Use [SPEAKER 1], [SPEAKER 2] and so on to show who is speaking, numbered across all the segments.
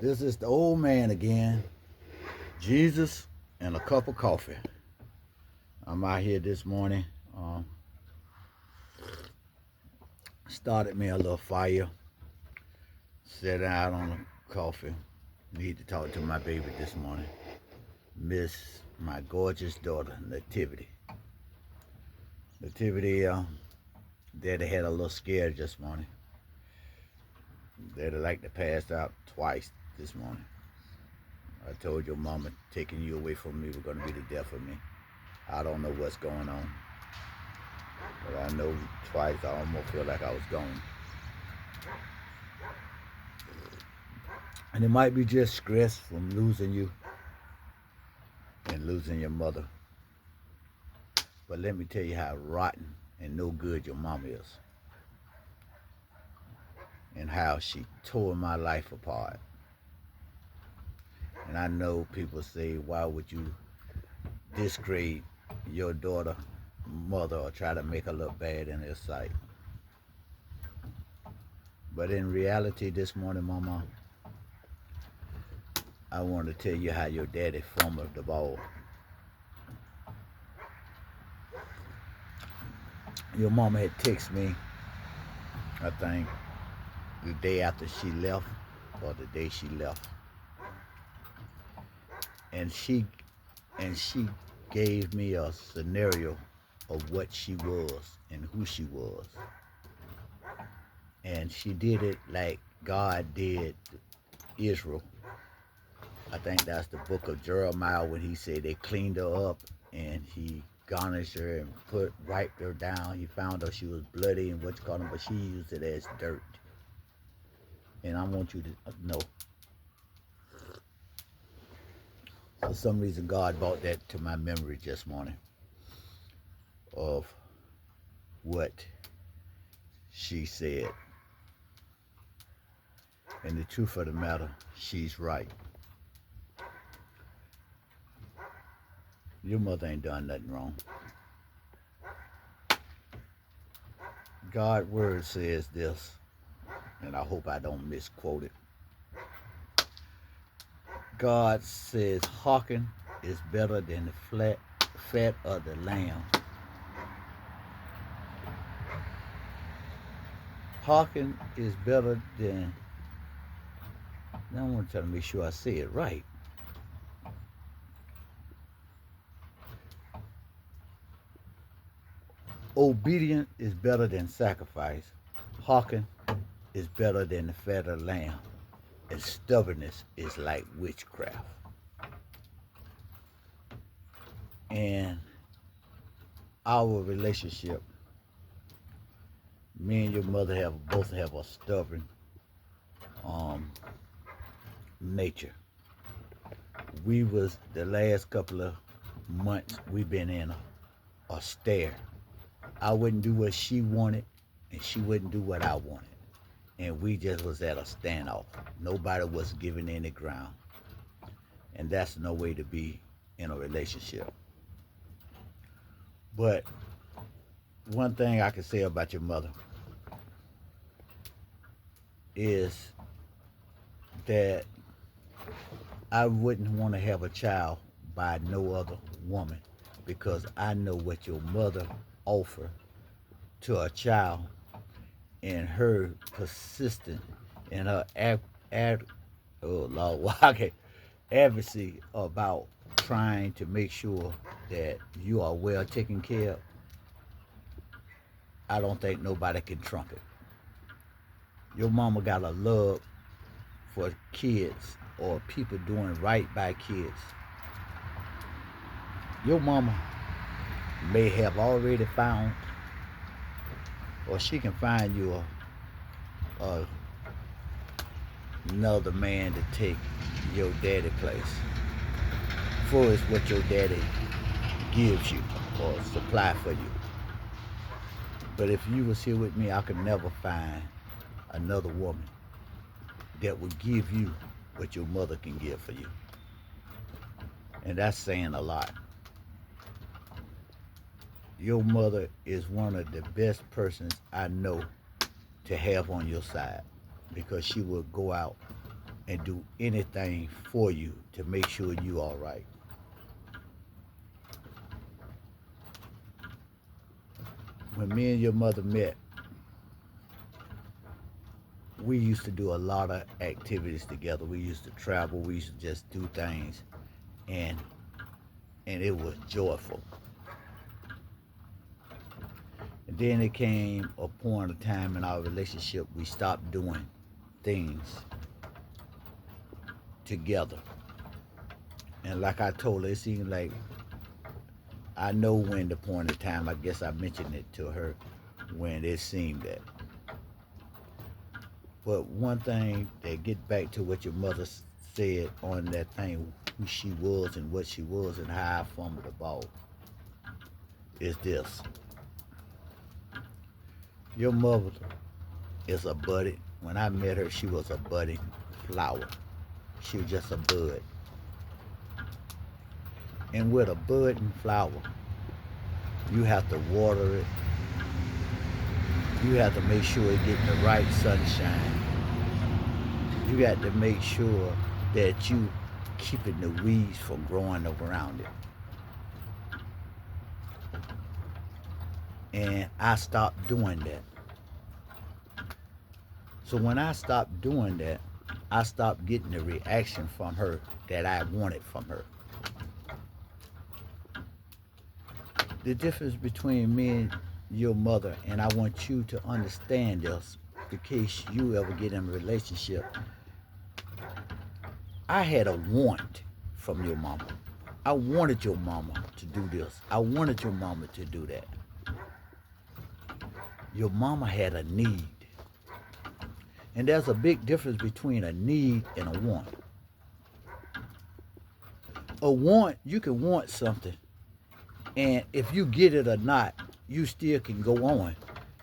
[SPEAKER 1] This is the old man again, Jesus and a cup of coffee. I'm out here this morning. Started me a little fire. Sat out on the coffee. Need to talk to my baby this morning. Miss my gorgeous daughter, Nativity. Nativity, Daddy had a little scare this morning. Daddy like to pass out twice this morning. I told your mama taking you away from me was going to be the death of me. I don't know what's going on, but I know twice I almost feel like I was gone. And it might be just stress from losing you and losing your mother. But let me tell you how rotten and no good your mama is, and how she tore my life apart. And I know people say, why would you disgrade your daughter, mother, or try to make her look bad in their sight? But in reality, this morning, Mama, I want to tell you how your daddy fumbled the ball. Your mama had texted me, I think, the day after she left, or the day she left. And she gave me a scenario of what she was and who she was. And she did it like God did Israel. I think that's the book of Jeremiah when he said they cleaned her up and he garnished her and wiped her down. He found her, she was bloody and what's called her, but she used it as dirt. And I want you to know, for some reason God brought that to my memory this morning of what she said. And the truth of the matter, she's right. Your mother ain't done nothing wrong. God's word says this, and I hope I don't misquote it. God says, hearken is better than the fat of the lamb. Hearken is better than, now I want to try to make sure I say it right. Obedience is better than sacrifice. Hearken is better than the fat of the lamb. And stubbornness is like witchcraft. And our relationship, me and your mother both have a stubborn nature. We was, the last couple of months, we've been in a stare. I wouldn't do what she wanted, and she wouldn't do what I wanted. And we just was at a standoff. Nobody was giving any ground. And that's no way to be in a relationship. But one thing I can say about your mother is that I wouldn't want to have a child by no other woman, because I know what your mother offered to a child, and her persistent and her advocacy about trying to make sure that you are well taken care of. I don't think nobody can trump it. Your mama got a love for kids or people doing right by kids. Your mama may have already found, or she can find you another man to take your daddy place for is what your daddy gives you or supply for you. But if you was here with me, I could never find another woman that would give you what your mother can give for you. And that's saying a lot. Your mother is one of the best persons I know to have on your side, because she will go out and do anything for you to make sure you all right. When me and your mother met, we used to do a lot of activities together. We used to travel. We used to just do things, and it was joyful. And then it came a point of time in our relationship we stopped doing things together. And like I told her, it seemed like I know when the point of time. I guess I mentioned it to her when it seemed that. But one thing that get back to what your mother said on that thing, who she was and what she was and how I fumbled the ball, is this. Your mother is a budding. When I met her, she was a budding flower. She was just a bud. And with a budding flower, you have to water it. You have to make sure it getting the right sunshine. You got to make sure that you keeping the weeds from growing around it. And I stopped doing that. So when I stopped doing that, I stopped getting the reaction from her that I wanted from her. The difference between me and your mother, and I want you to understand this in case you ever get in a relationship. I had a want from your mama. I wanted your mama to do this. I wanted your mama to do that. Your mama had a need. And there's a big difference between a need and a want. A want, you can want something, and if you get it or not, you still can go on.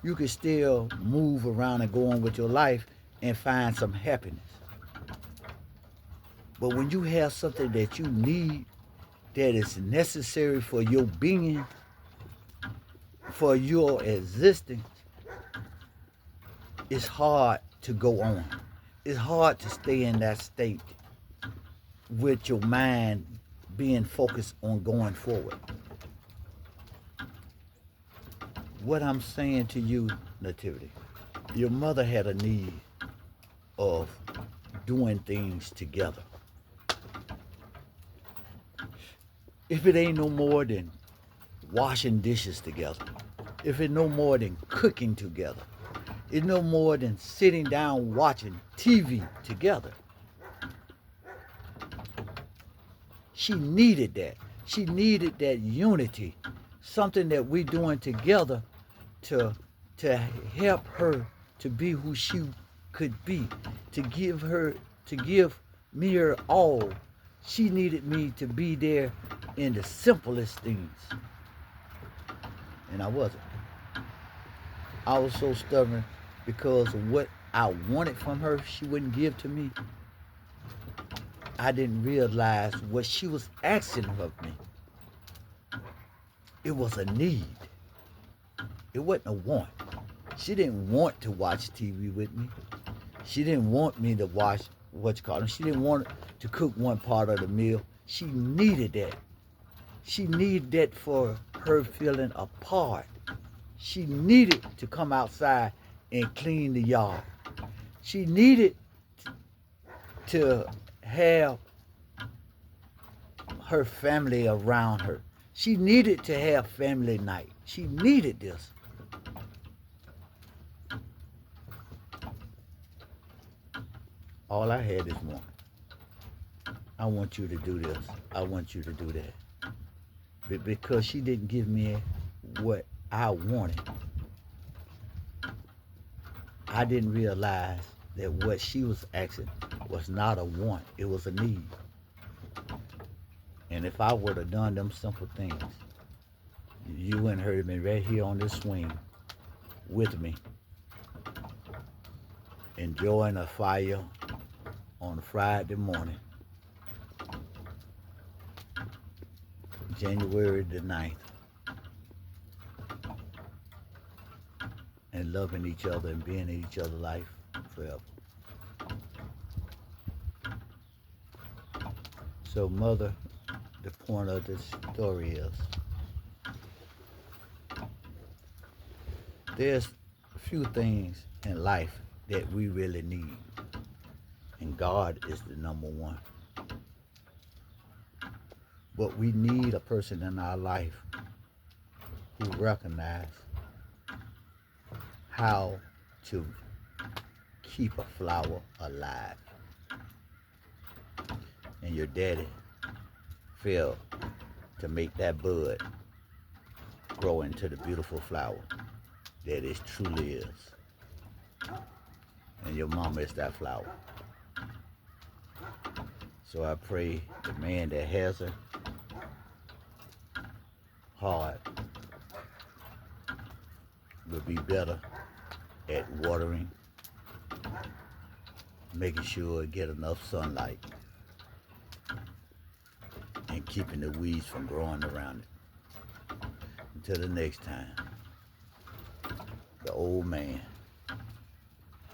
[SPEAKER 1] You can still move around and go on with your life and find some happiness. But when you have something that you need, that is necessary for your being, for your existence, it's hard to go on. It's hard to stay in that state with your mind being focused on going forward. What I'm saying to you, Nativity, your mother had a need of doing things together. If it ain't no more than washing dishes together, if it no more than cooking together, it's no more than sitting down watching TV together. She needed that. She needed that unity, something that we're doing together to help her to be who she could be, to give me her all. She needed me to be there in the simplest things. And I wasn't. I was so stubborn because of what I wanted from her she wouldn't give to me. I didn't realize what she was asking of me. It was a need. It wasn't a want. She didn't want to watch TV with me. She didn't want me to watch She didn't want to cook one part of the meal. She needed that. She needed that for her feeling a part. She needed to come outside and clean the yard. She needed to have her family around her. She needed to have family night. She needed this. All I had is one. I want you to do this. I want you to do that. But because she didn't give me what I wanted, I didn't realize that what she was asking was not a want, it was a need. And if I would have done them simple things, you and her have been right here on this swing with me, enjoying a fire on a Friday morning, January the 9th, and loving each other and being in each other's life forever. So, mother, the point of this story is there's a few things in life that we really need, and God is the number one. But we need a person in our life who recognize how to keep a flower alive. And your daddy failed to make that bud grow into the beautiful flower that it truly is. And your mama is that flower. So I pray the man that has her hard will be better at watering, making sure it get enough sunlight, and keeping the weeds from growing around it. Until the next time, the old man,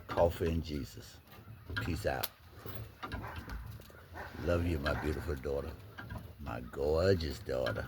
[SPEAKER 1] Coffee and Jesus. Peace out. Love you, my beautiful daughter, my gorgeous daughter.